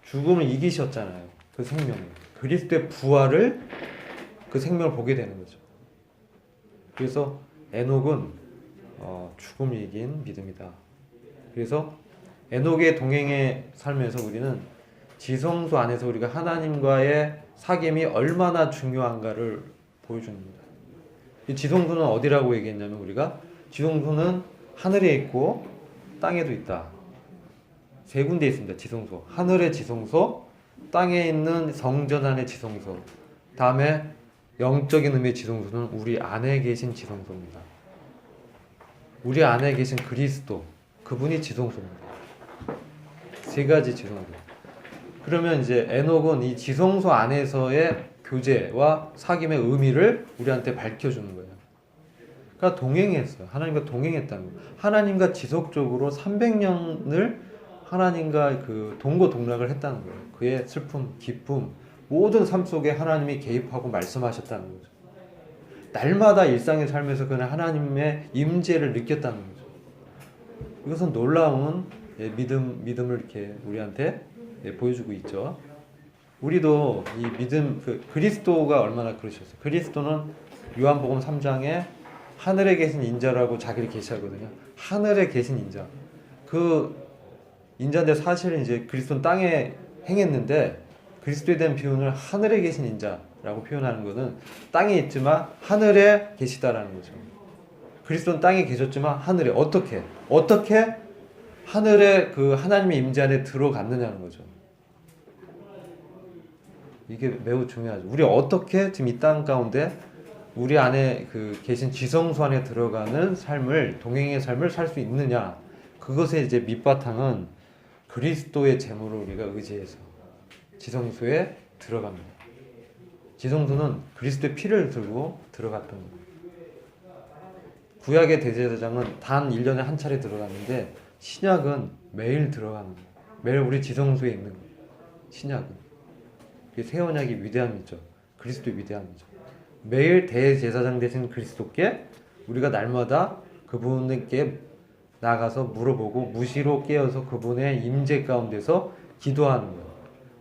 죽음을 이기셨잖아요. 그 생명을. 그리스도의 부활을 그 생명을 보게 되는 거죠. 그래서 에녹은 죽음을 이긴 믿음이다. 그래서 에녹의 동행의 삶에서 우리는 지성소 안에서 우리가 하나님과의 사귐이 얼마나 중요한가를 보여줍니다. 이 지성소는 어디라고 얘기했냐면 우리가 지성소는 하늘에 있고 땅에도 있다. 세 군데 있습니다. 지성소. 하늘의 지성소, 땅에 있는 성전 안의 지성소. 다음에 영적인 의미의 지성소는 우리 안에 계신 지성소입니다. 우리 안에 계신 그리스도, 그분이 지성소입니다. 세 가지 지성소. 그러면 이제 에녹은 이 지성소 안에서의 교제와 사귐의 의미를 우리한테 밝혀주는 거예요. 그러니까 동행했어요. 하나님과 동행했다는 거예요. 하나님과 지속적으로 300년을 하나님과 그 동거동락을 했다는 거예요. 그의 슬픔, 기쁨, 모든 삶 속에 하나님이 개입하고 말씀하셨다는 거죠. 날마다 일상의 삶에서 그는 하나님의 임재를 느꼈다는 거죠. 이것은 놀라운 믿음을 이렇게 우리한테 보여주고 있죠. 우리도 이 믿음, 그리스도가 얼마나 그러셨어요. 그리스도는 요한복음 3장에 하늘에 계신 인자라고 자기를 계시하거든요. 하늘에 계신 인자. 그 인자인데 사실은 이제 그리스도는 땅에 행했는데 그리스도에 대한 표현을 하늘에 계신 인자라고 표현하는 것은 땅에 있지만 하늘에 계시다라는 거죠. 그리스도는 땅에 계셨지만 하늘에 어떻게 하늘에 그 하나님의 임재 안에 들어갔느냐는 거죠. 이게 매우 중요하죠. 우리 어떻게 지금 이 땅 가운데 우리 안에 그 계신 지성소 안에 들어가는 삶을, 동행의 삶을 살 수 있느냐. 그것의 이제 밑바탕은 그리스도의 제물을 우리가 의지해서 지성소에 들어갑니다. 지성소는 그리스도의 피를 들고 들어갔던 겁니다. 구약의 대제사장은 단 1년에 한 차례 들어갔는데 신약은 매일 들어가는 거예요. 매일 우리 지성소에 있는 거예요. 신약은. 그게 새 언약의 위대함이죠. 그리스도의 위대함이죠. 매일 대제사장 되신 그리스도께 우리가 날마다 그분께 나가서 물어보고 무시로 깨어서 그분의 임재 가운데서 기도하는 거예요.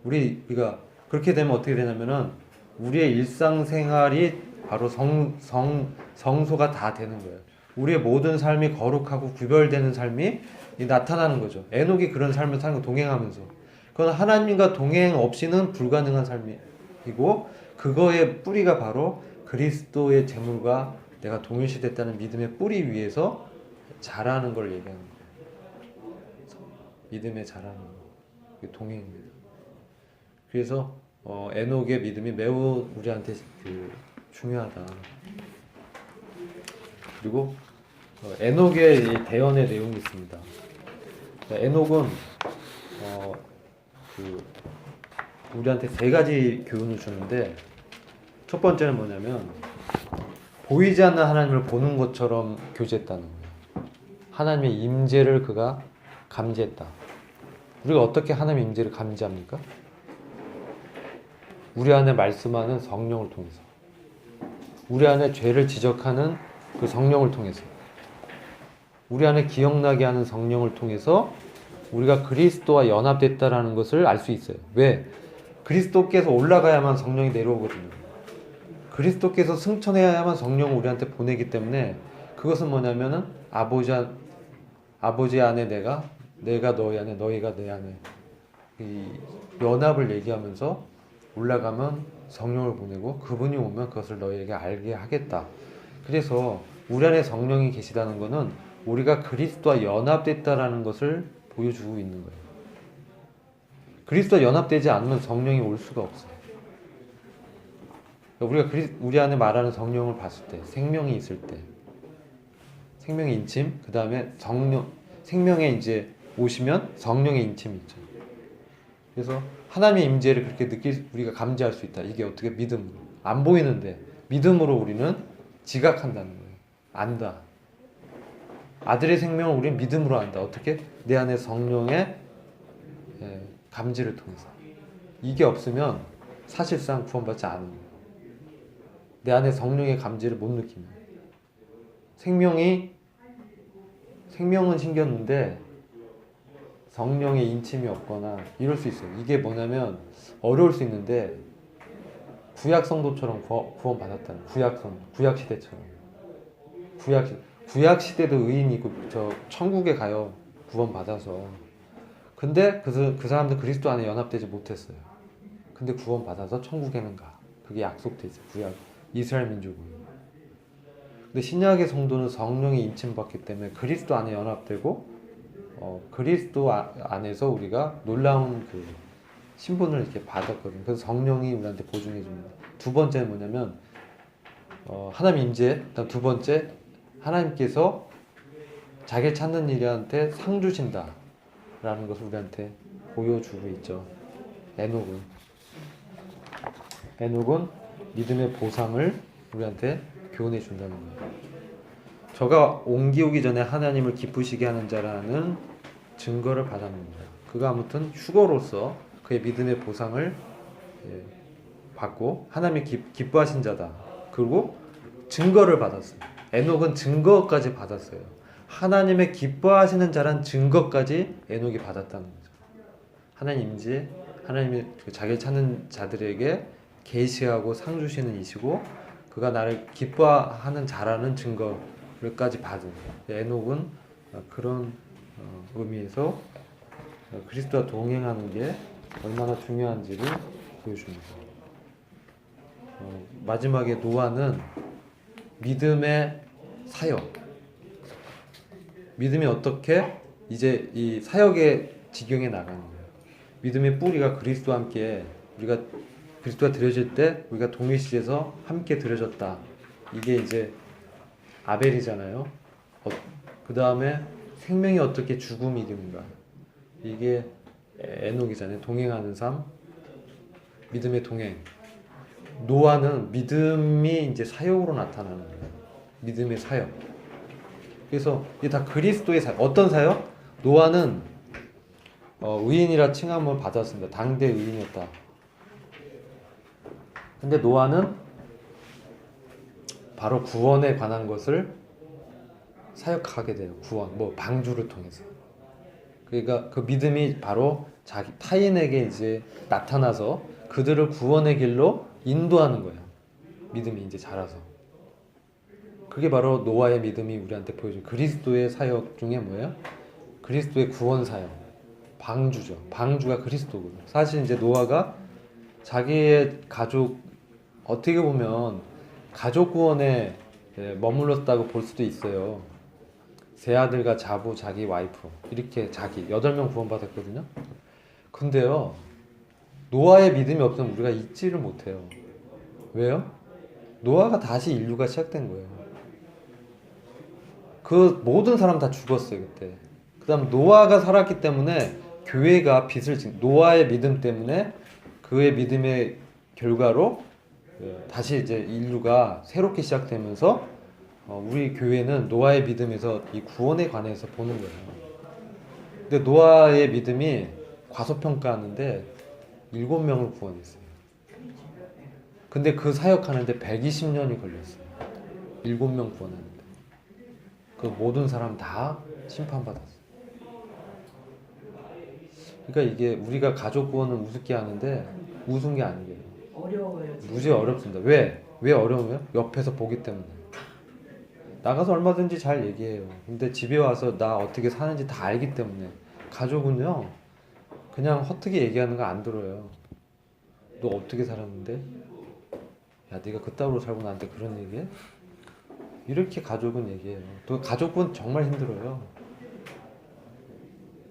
우리가 그렇게 되면 어떻게 되냐면은 우리의 일상생활이 바로 성소가 다 되는 거예요. 우리의 모든 삶이 거룩하고 구별되는 삶이 나타나는 거죠. 에녹이 그런 삶을 사는 거 동행하면서. 그건 하나님과 동행 없이는 불가능한 삶이고 그거의 뿌리가 바로 그리스도의 제물과 내가 동일시됐다는 믿음의 뿌리 위에서 자라는 걸 얘기하는 거예요. 믿음에 자라는 거. 그게 동행입니다. 그래서 에녹의 믿음이 매우 우리한테 중요하다. 그리고 에녹의 이 대언의 내용이 있습니다. 에녹은 우리한테 세 가지 교훈을 주는데 첫 번째는 뭐냐면 보이지 않는 하나님을 보는 것처럼 교제했다는 거예요. 하나님의 임재를 그가 감지했다. 우리가 어떻게 하나님의 임재를 감지합니까? 우리 안에 말씀하는 성령을 통해서, 우리 안에 죄를 지적하는 그 성령을 통해서, 우리 안에 기억나게 하는 성령을 통해서 우리가 그리스도와 연합됐다라는 것을 알 수 있어요. 왜? 그리스도께서 올라가야만 성령이 내려오거든요. 그리스도께서 승천해야만 성령을 우리한테 보내기 때문에 그것은 뭐냐면은 아버지 안에 내가 너희 안에, 너희가 내 안에 이 연합을 얘기하면서 올라가면 성령을 보내고 그분이 오면 그것을 너희에게 알게 하겠다. 그래서 우리 안에 성령이 계시다는 것은 우리가 그리스도와 연합됐다라는 것을 보여주고 있는 거예요. 그리스도와 연합되지 않으면 성령이 올 수가 없어요. 우리가 우리 안에 말하는 성령을 봤을 때, 생명이 있을 때, 생명의 인침, 그 다음에 생명에 이제 오시면 성령의 인침이 있죠. 그래서 하나님의 임재를 그렇게 우리가 감지할 수 있다. 이게 어떻게 믿음으로. 안 보이는데 믿음으로 우리는 지각한다는 거예요. 안다. 아들의 생명을 우리는 믿음으로 안다. 어떻게? 내 안에 성령의 감지를 통해서. 이게 없으면 사실상 구원받지 않은 거예요. 내 안에 성령의 감지를 못 느끼는 거예요. 생명은 생겼는데 성령의 인침이 없거나 이럴 수 있어요. 이게 뭐냐면 어려울 수 있는데 구약 성도처럼 구원받았다는 구약 시대처럼 구약 시대도 의인이 있고 저 천국에 가요. 구원받아서. 근데 그 사람들 그리스도 안에 연합되지 못했어요. 근데 구원받아서 천국에는 가. 그게 약속돼 있어요. 구약 이스라엘 민족은. 근데 신약의 성도는 성령의 임침받기 때문에 그리스도 안에 연합되고 그리스도 안에서 우리가 놀라운 그 신분을 이렇게 받았거든요. 그래서 성령이 우리한테 보증해 줍니다. 두 번째는 뭐냐면 하나님 임재. 그다음 두 번째 하나님께서 자기를 찾는 이들한테 상 주신다 라는 것을 우리한테 보여주고 있죠. 에녹은 믿음의 보상을 우리한테 교훈해 준다는 거예요. 저가 옮기오기 전에 하나님을 기쁘시게 하는 자라는 증거를 받았습니다. 그가 아무튼 휴거로서 그의 믿음의 보상을 받고 하나님이 기뻐하신 자다. 그리고 증거를 받았어요. 에녹은 증거까지 받았어요. 하나님의 기뻐하시는 자란 증거까지 에녹이 받았다는 거죠. 하나님 임재, 하나님이 자기를 찾는 자들에게 계시하고 상 주시는 이시고 그가 나를 기뻐하는 자라는 증거를까지 받은 거예요. 에녹은 그런 의미에서 그리스도와 동행하는 게 얼마나 중요한지를 보여줍니다. 마지막에 노아는 믿음의 사역. 믿음이 어떻게 이제 이 사역의 지경에 나가는 거예요. 믿음의 뿌리가 그리스도와 함께 우리가 그리스도가 드려질 때 우리가 동일시에서 함께 드려졌다. 이게 이제 아벨이잖아요. 그 다음에 생명이 어떻게 죽음이 이루는가. 이게 에녹이잖아요. 동행하는 삶, 믿음의 동행. 노아는 믿음이 이제 사역으로 나타나는 거예요. 믿음의 사역. 그래서 이게 다 그리스도의 사역. 어떤 사역? 노아는 의인이라 칭함을 받았습니다. 당대 의인이었다. 근데 노아는 바로 구원에 관한 것을 사역하게 돼요. 구원, 방주를 통해서. 그러니까 그 믿음이 바로 자기 타인에게 이제 나타나서 그들을 구원의 길로 인도하는 거예요. 믿음이 이제 자라서. 그게 바로 노아의 믿음이 우리한테 보여준 그리스도의 사역 중에 뭐예요? 그리스도의 구원 사역. 방주죠. 방주가 그리스도거든요. 사실 이제 노아가 자기의 가족, 어떻게 보면 가족 구원에 머물렀다고 볼 수도 있어요. 세 아들과 자부, 자기 와이프 이렇게 자기 8명 구원받았거든요. 근데요, 노아의 믿음이 없으면 우리가 잊지를 못해요. 왜요? 노아가 다시 인류가 시작된 거예요. 그 모든 사람 다 죽었어요 그때. 그 다음 노아가 살았기 때문에 교회가 노아의 믿음 때문에 그의 믿음의 결과로 다시 이제 인류가 새롭게 시작되면서 우리 교회는 노아의 믿음에서 이 구원에 관해서 보는 거예요. 근데 노아의 믿음이 과소평가하는데 7명을 구원했어요. 근데 그 사역하는데 120년이 걸렸어요. 7명 구원하는데. 그 모든 사람 다 심판받았어요. 그러니까 이게 우리가 가족 구원은 우습게 하는데 우스운 게 아니에요. 어려워요. 무지 어렵습니다. 왜? 왜 어려워요? 옆에서 보기 때문에. 나가서 얼마든지 잘 얘기해요. 근데 집에 와서 나 어떻게 사는지 다 알기 때문에. 가족은요, 그냥 헛되게 얘기하는 거 안 들어요. 너 어떻게 살았는데? 야, 네가 그따위로 살고 나한테 그런 얘기해? 이렇게 가족은 얘기해요. 또 가족은 정말 힘들어요.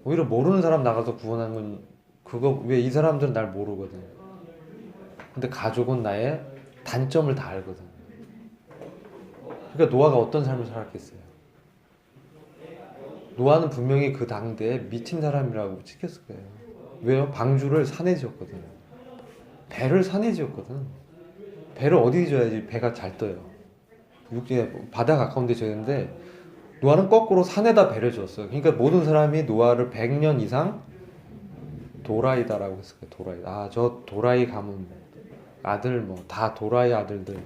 오히려 모르는 사람 나가서 구원하는 건 그거 왜 이 사람들은 날 모르거든. 근데 가족은 나의 단점을 다 알거든. 그러니까 노아가 어떤 삶을 살았겠어요. 노아는 분명히 그 당대에 미친 사람이라고 찍혔을 거예요. 왜요? 방주를 산에 지었거든. 배를 산에 지었거든. 배를 어디 지어야지 배가 잘 떠요. 육지에 바다 가까운 데 지어야 되는데 노아는 거꾸로 산에다 배를 지었어요. 그러니까 모든 사람이 노아를 100년 이상 도라이다라고 했을 거예요. 도라이. 아, 저 도라이 가문 아들 뭐 다 도라이 아들들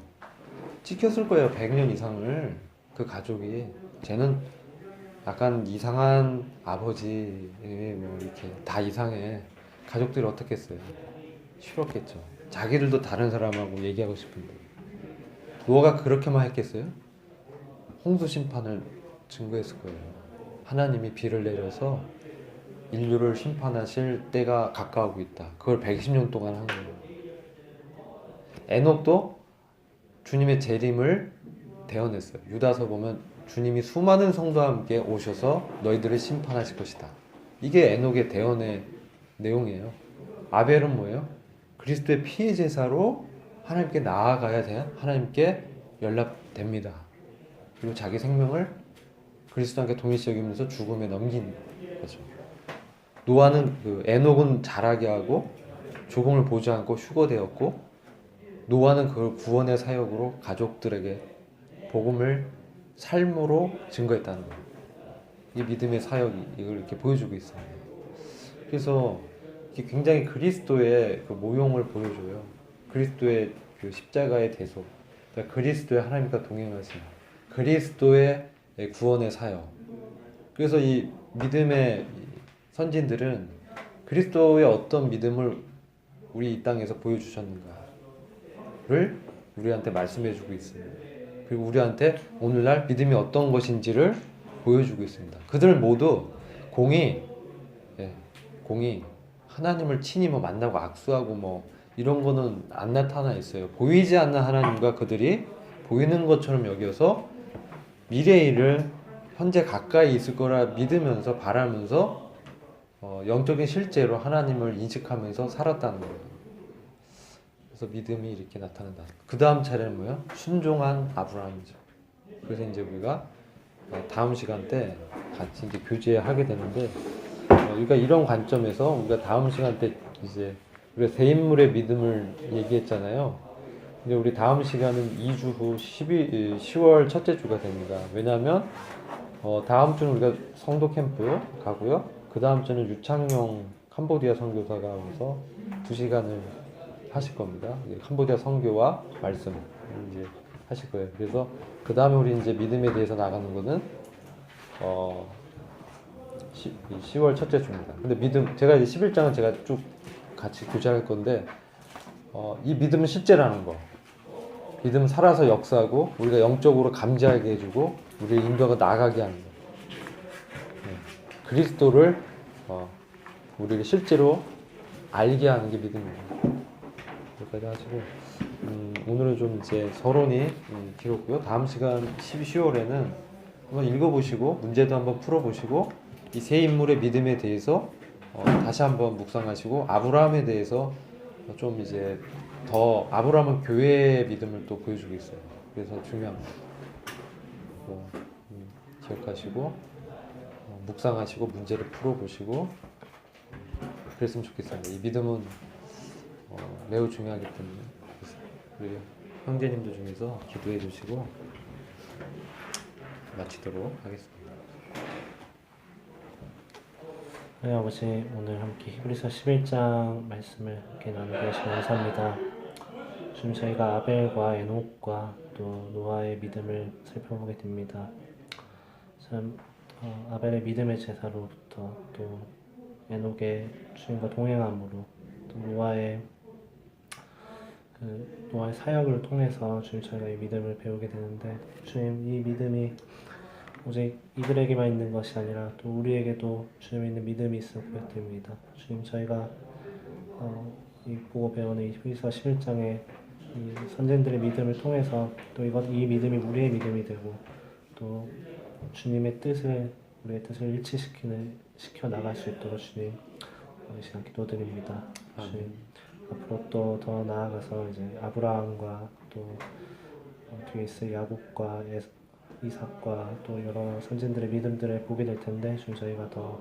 찍혔을 거예요. 100년 이상을 그 가족이. 쟤는 약간 이상한 아버지 뭐 이렇게 다 이상해. 가족들이 어떻게 했어요? 싫었겠죠. 자기들도 다른 사람하고 얘기하고 싶은데 노아가 그렇게만 했겠어요? 홍수 심판을 증거했을 거예요. 하나님이 비를 내려서 인류를 심판하실 때가 가까우고 있다. 그걸 120년 동안 한 거예요. 에녹도 주님의 재림을 대언했어요. 유다서 보면 주님이 수많은 성도와 함께 오셔서 너희들을 심판하실 것이다. 이게 에녹의 대언의 내용이에요. 아벨은 뭐예요? 그리스도의 피의 제사로 하나님께 나아가야 돼. 하나님께 연락됩니다. 그리고 자기 생명을 그리스도와 함께 동일시 여기면서 죽음에 넘긴 거죠. 노아는 그 에녹은 자라게 하고 조공을 보지 않고 휴거되었고, 노아는 그걸 구원의 사역으로 가족들에게 복음을 삶으로 증거했다는 거예요. 이 믿음의 사역이 이걸 이렇게 보여주고 있어요. 그래서 이게 굉장히 그리스도의 그 모형을 보여줘요. 그리스도의 그 십자가의 대속, 그러니까 그리스도의 하나님과 동행하심, 그리스도의 구원의 사역. 그래서 이 믿음의 선진들은 그리스도의 어떤 믿음을 우리 이 땅에서 보여주셨는가를 우리한테 말씀해주고 있습니다. 그리고 우리한테 오늘날 믿음이 어떤 것인지를 보여주고 있습니다. 그들 모두 공이 하나님을 친히 뭐 만나고 악수하고 뭐 이런 거는 안 나타나 있어요. 보이지 않는 하나님과 그들이 보이는 것처럼 여겨서 미래의 일을 현재 가까이 있을 거라 믿으면서 바라면서 영적인 실제로 하나님을 인식하면서 살았다는 거예요. 그래서 믿음이 이렇게 나타난다. 그 다음 차례는 뭐예요? 순종한 아브라함이죠. 그래서 이제 우리가 다음 시간 때 같이 이제 교제하게 되는데, 우리가 이런 관점에서 우리가 다음 시간 때 이제 우리가 새 인물의 믿음을 얘기했잖아요. 근데 우리 다음 시간은 2주 후 10월 첫째 주가 됩니다. 왜냐하면 다음 주는 우리가 성도 캠프 가고요. 그 다음 주는 유창용 캄보디아 선교사가 와서 2시간을 하실 겁니다. 캄보디아 선교와 말씀 이제 하실 거예요. 그래서 그 다음에 우리 이제 믿음에 대해서 나가는 거는 10월 첫째 주입니다. 근데 믿음, 제가 이제 11장은 제가 쭉 같이 교제할 건데, 이 믿음은 실제라는 거. 믿음 살아서 역사하고, 우리가 영적으로 감지하게 해주고, 우리의 인도가 나아가게 하는 거. 그리스도를, 우리가 실제로 알게 하는 게 믿음입니다. 여기까지 하시고, 오늘은 좀 이제 서론이 길었고요. 다음 시간 10월에는 한번 읽어보시고, 문제도 한번 풀어보시고, 이 세 인물의 믿음에 대해서 다시 한번 묵상하시고, 아브라함에 대해서 좀 이제 더, 아브라함은 교회의 믿음을 또 보여주고 있어요. 그래서 중요합니다. 기억하시고 묵상하시고 문제를 풀어보시고 그랬으면 좋겠습니다. 이 믿음은 매우 중요하기 때문에 우리 형제님들 중에서 기도해 주시고 마치도록 하겠습니다. 네, 아버지, 오늘 함께 히브리서 11장 말씀을 함께 나누게 하시고 감사합니다. 지금 저희가 아벨과 에녹과 또 노아의 믿음을 살펴보게 됩니다. 참 아벨의 믿음의 제사로부터 또 에녹의 주님과 동행함으로 또 노아의 사역을 통해서 주님 저희가 이 믿음을 배우게 되는데, 주님 이 믿음이 오직 이들에게만 있는 것이 아니라 또 우리에게도 주님에 있는 믿음이 있음을 고백드립니다. 주님 저희가 이 보고 배우는 이 히브리서 11장의 이 선생들의 믿음을 통해서 또 이 믿음이 우리의 믿음이 되고 또 주님의 뜻을 우리의 뜻을 일치시켜 나갈 수 있도록 주님 이 시간 기도드립니다. 주님 앞으로 또 더 나아가서 이제 아브라함과 또 뒤에 있을 야곱과 이삭과 또 여러 선진들의 믿음들을 보게 될 텐데, 주님 저희가 더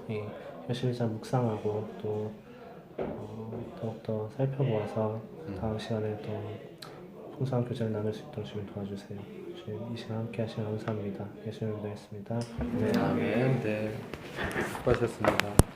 이 현실장 묵상하고 또 더욱더 살펴보아서 다음 시간에 또 풍성한 교제를 나눌 수 있도록 주님 도와주세요. 주님 이 시간 함께 하시면 감사합니다. 예수님을 믿겠습니다. 네, 아멘. 네, 수고하셨습니다.